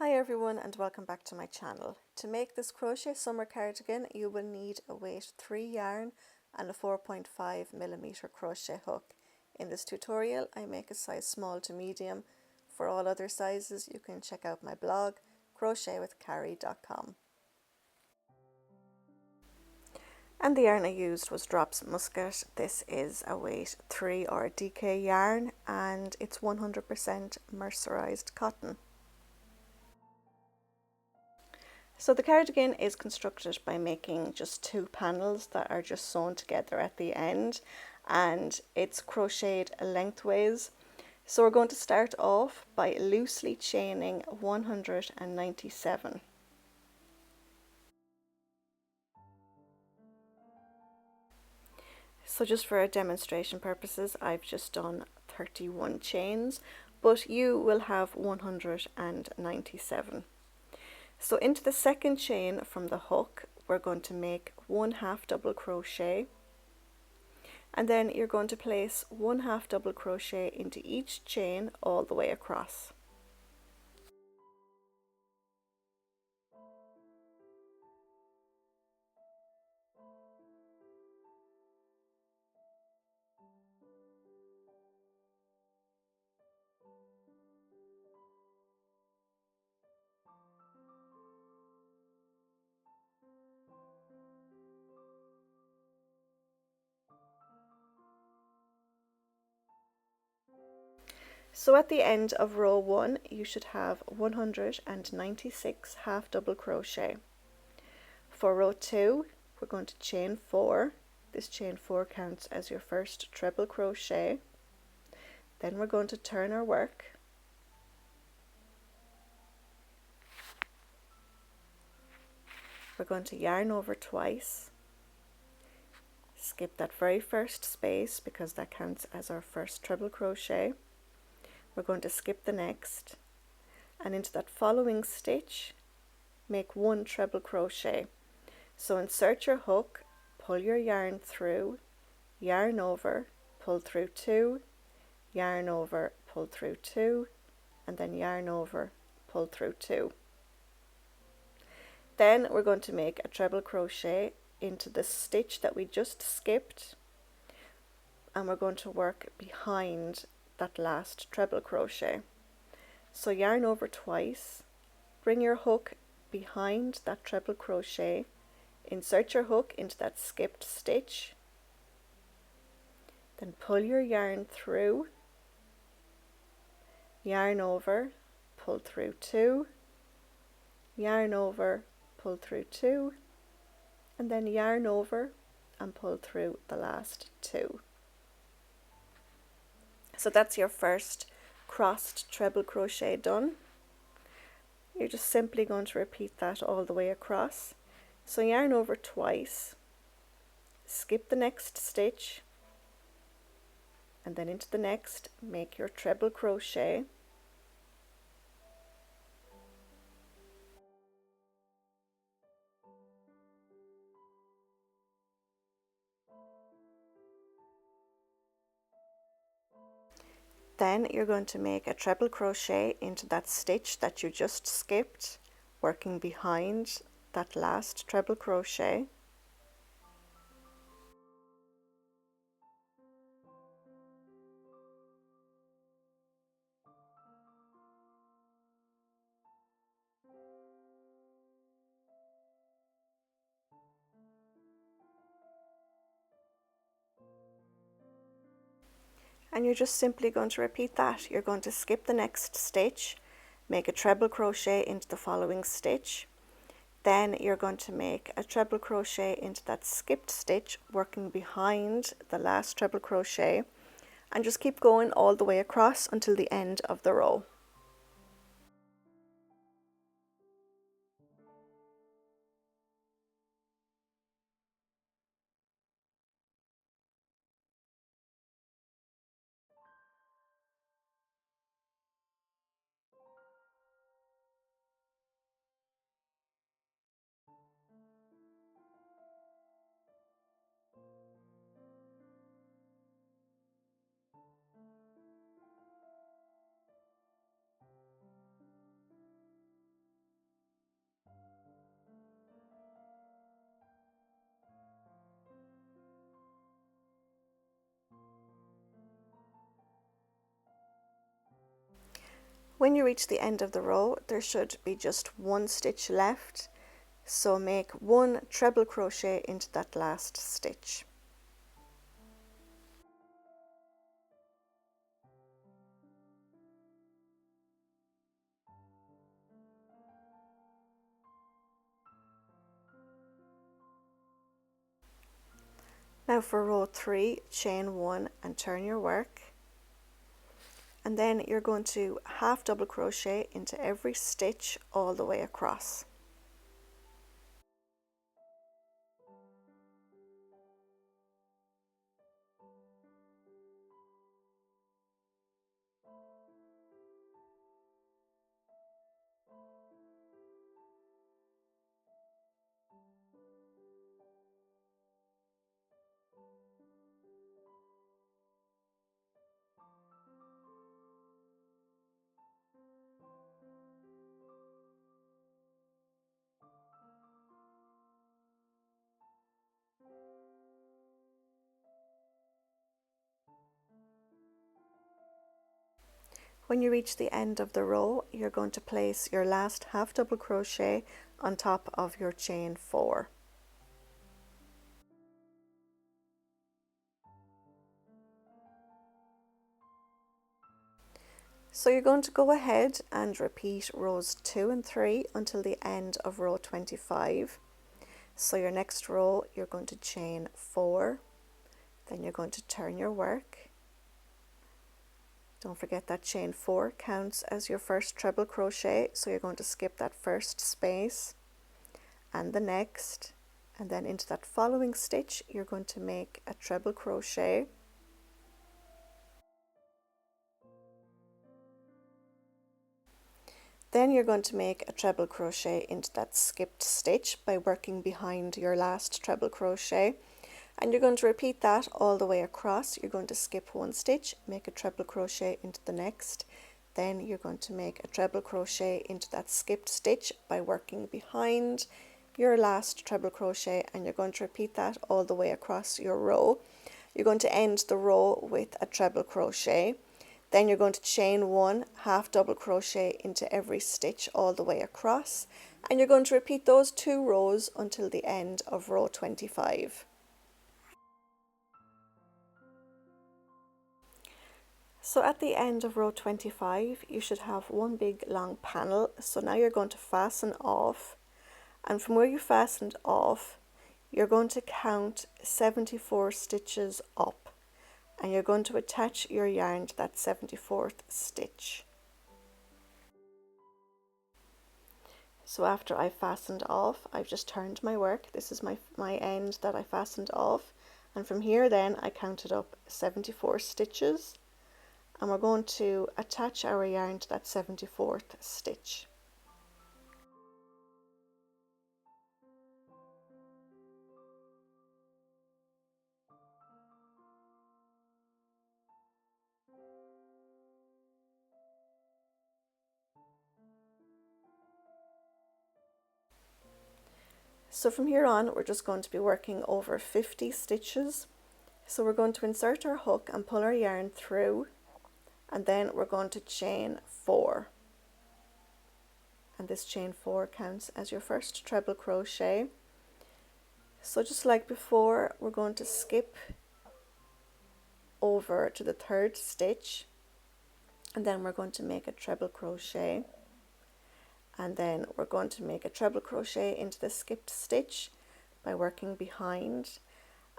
Hi everyone and welcome back to my channel. To make this crochet summer cardigan you will need a weight 3 yarn and a 4.5mm crochet hook. In this tutorial I make a size small to medium. For all other sizes you can check out my blog crochetwithcarrie.com. And the yarn I used was Drops Muscat. This is a weight 3 or DK yarn and it's 100% mercerized cotton. So the cardigan is constructed by making just 2 panels that are just sewn together at the end, and it's crocheted lengthways. So we're going to start off by loosely chaining 197. So just for demonstration purposes I've just done 31 chains, but you will have 197. So into the second chain from the hook we're going to make 1 half double crochet, and then you're going to place 1 half double crochet into each chain all the way across. So at the end of row 1 you should have 196 half double crochet. For row 2 we're going to chain 4. This chain 4 counts as your first treble crochet. Then we're going to turn our work. We're going to yarn over twice. Skip that very first space because that counts as our first treble crochet. We're going to skip the next, and into that following stitch make 1 treble crochet. So insert your hook, pull your yarn through, yarn over, pull through 2, yarn over, pull through 2, and then yarn over, pull through 2. Then we're going to make a treble crochet into the stitch that we just skipped, and we're going to work behind that last treble crochet. So yarn over twice, bring your hook behind that treble crochet, insert your hook into that skipped stitch, then pull your yarn through, yarn over, pull through 2, yarn over, pull through 2, and then yarn over and pull through the last 2. So that's your first crossed treble crochet done. You're just simply going to repeat that all the way across. So yarn over twice, skip the next stitch, and then into the next make your treble crochet. Then you're going to make a treble crochet into that stitch that you just skipped, working behind that last treble crochet. And you're just simply going to repeat that. You're going to skip the next stitch, make a treble crochet into the following stitch, then you're going to make a treble crochet into that skipped stitch working behind the last treble crochet, and just keep going all the way across until the end of the row. When you reach the end of the row, there should be just one stitch left, so make one treble crochet into that last stitch. Now for row 3, chain 1 and turn your work, and then you're going to half double crochet into every stitch all the way across. When you reach the end of the row, you're going to place your last half double crochet on top of your chain 4. So you're going to go ahead and repeat rows 2 and 3 until the end of row 25. So your next row, you're going to chain 4, then you're going to turn your work. Don't forget that chain 4 counts as your first treble crochet, so you're going to skip that first space and the next, and then into that following stitch you're going to make a treble crochet. Then you're going to make a treble crochet into that skipped stitch by working behind your last treble crochet, and you're going to repeat that all the way across. You're going to skip one stitch, make a treble crochet into the next, then you're going to make a treble crochet into that skipped stitch by working behind your last treble crochet, and you're going to repeat that all the way across your row. You're going to end the row with a treble crochet. Then you're going to chain 1, half double crochet into every stitch all the way across, and you're going to repeat those 2 rows until the end of row 25. So at the end of row 25 you should have one big long panel. So now you're going to fasten off, and from where you fastened off you're going to count 74 stitches up, and you're going to attach your yarn to that 74th stitch. So after I fastened off, I've just turned my work. This is my end that I fastened off, and from here then I counted up 74 stitches, and we're going to attach our yarn to that 74th stitch. So from here on we're just going to be working over 50 stitches. So we're going to insert our hook and pull our yarn through, and then we're going to chain 4, and this chain 4 counts as your first treble crochet. So just like before, we're going to skip over to the 3rd stitch, and then we're going to make a treble crochet, and then we're going to make a treble crochet into the skipped stitch by working behind,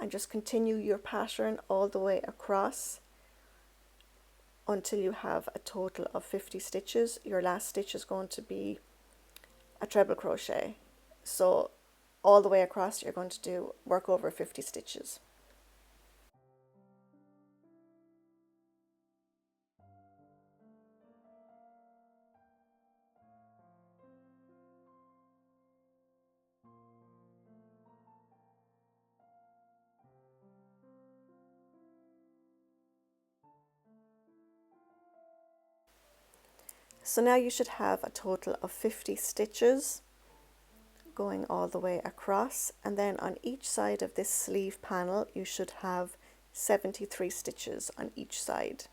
and just continue your pattern all the way across until you have a total of 50 stitches. Your last stitch is going to be a treble crochet. So all the way across you're going to work over 50 stitches. So now you should have a total of 50 stitches going all the way across, and then on each side of this sleeve panel you should have 73 stitches on each side.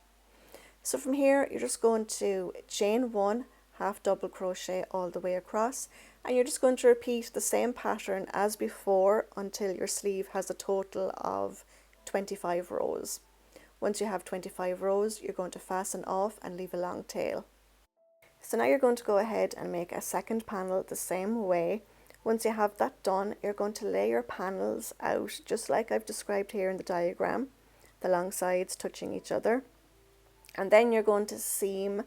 So from here you're just going to chain 1, half double crochet all the way across, and you're just going to repeat the same pattern as before until your sleeve has a total of 25 rows. Once you have 25 rows, you're going to fasten off and leave a long tail. So now you're going to go ahead and make a second panel the same way. Once you have that done, you're going to lay your panels out just like I've described here in the diagram, the long sides touching each other. And then you're going to seam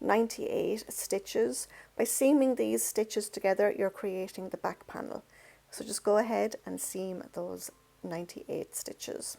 98 stitches. By seaming these stitches together, you're creating the back panel. So just go ahead and seam those 98 stitches.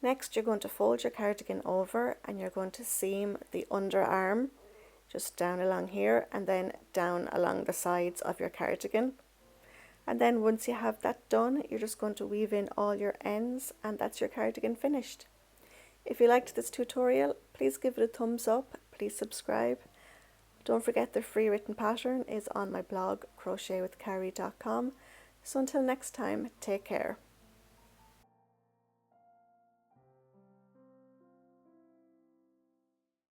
Next, you're going to fold your cardigan over and you're going to seam the underarm just down along here and then down along the sides of your cardigan. And then once you have that done, you're just going to weave in all your ends, and that's your cardigan finished. If you liked this tutorial, please give it a thumbs up, please subscribe. Don't forget the free written pattern is on my blog crochetwithcarrie.com. So until next time, take care.